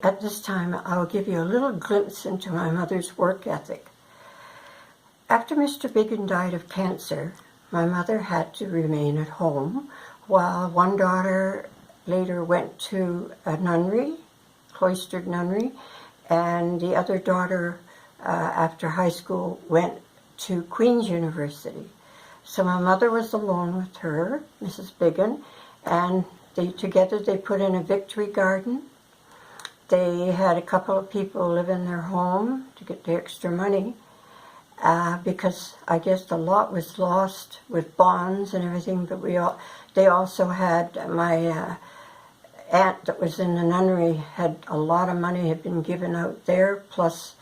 At this time, I'll give you a little glimpse into my mother's work ethic. After Mr. Biggin died of cancer, my mother had to remain at home while one daughter later went to a nunnery, cloistered nunnery, and the other daughter, after high school, went to Queen's University. So my mother was alone with her, Mrs. Biggin, and together they put in a victory garden. They had a couple of people live in their home to get the extra money because I guess the lot was lost with bonds and everything, but they also had my aunt that was in the nunnery had a lot of money had been given out there, plus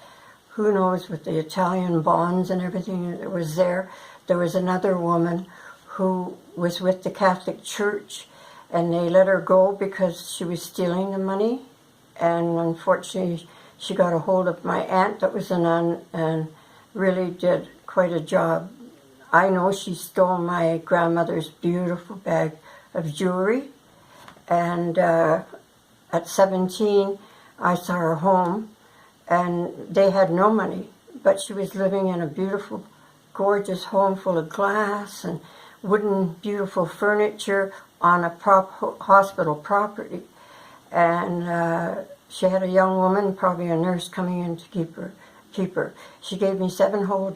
who knows with the Italian bonds and everything that was there. There was another woman who was with the Catholic Church, and they let her go because she was stealing the money. And unfortunately, she got a hold of my aunt that was a nun and really did quite a job. I know she stole my grandmother's beautiful bag of jewelry. And at 17, I saw her home, and they had no money, but she was living in a beautiful, gorgeous home full of glass and wooden, beautiful furniture on a hospital property. And she had a young woman, probably a nurse, coming in to keep her. She gave me $7 whole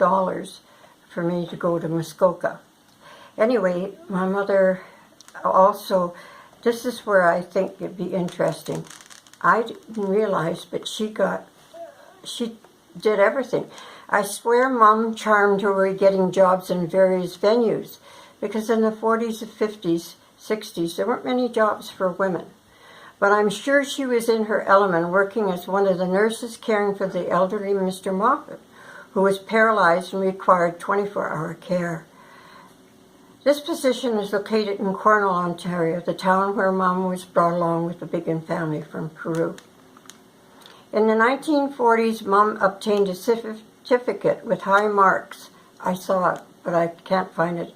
for me to go to Muskoka. Anyway, my mother also, this is where I think it'd be interesting. I didn't realize, but she did everything. I swear Mom charmed her way getting jobs in various venues, because in the 40s, 50s, 60s, there weren't many jobs for women. But I'm sure she was in her element working as one of the nurses caring for the elderly Mr. Moffat, who was paralyzed and required 24-hour care. This position is located in Cornwall, Ontario, the town where Mom was brought along with the Biggin family from Peru. In the 1940s, Mom obtained a certificate with high marks. I saw it, but I can't find it.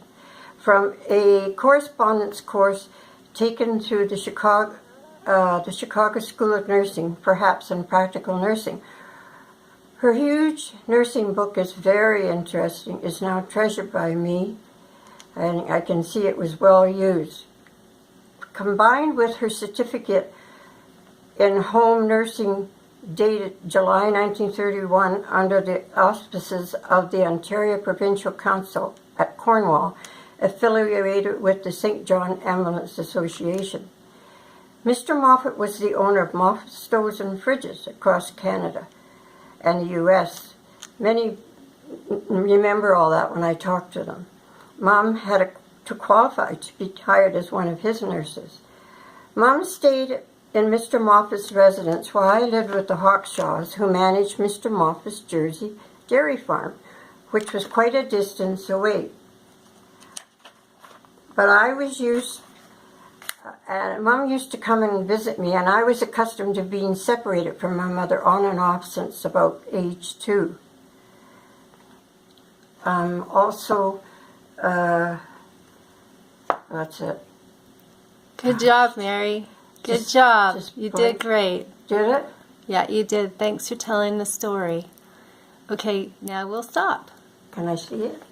From a correspondence course taken through the Chicago School of Nursing, perhaps in practical nursing. Her huge nursing book is very interesting, is now treasured by me, and I can see it was well used. Combined with her certificate in home nursing dated July 1931 under the auspices of the Ontario Provincial Council at Cornwall, affiliated with the St. John Ambulance Association. Mr. Moffat was the owner of Moffat Stoves and Fridges across Canada and the U.S. Many remember all that when I talked to them. Mom had to qualify to be hired as one of his nurses. Mom stayed in Mr. Moffat's residence while I lived with the Hawkshaws, who managed Mr. Moffat's Jersey dairy farm, which was quite a distance away. But Mom used to come and visit me, and I was accustomed to being separated from my mother on and off since about age 2. That's it. Good job, Mary. Good job. You did great. Did it? Yeah, you did. Thanks for telling the story. Okay, now we'll stop. Can I see it?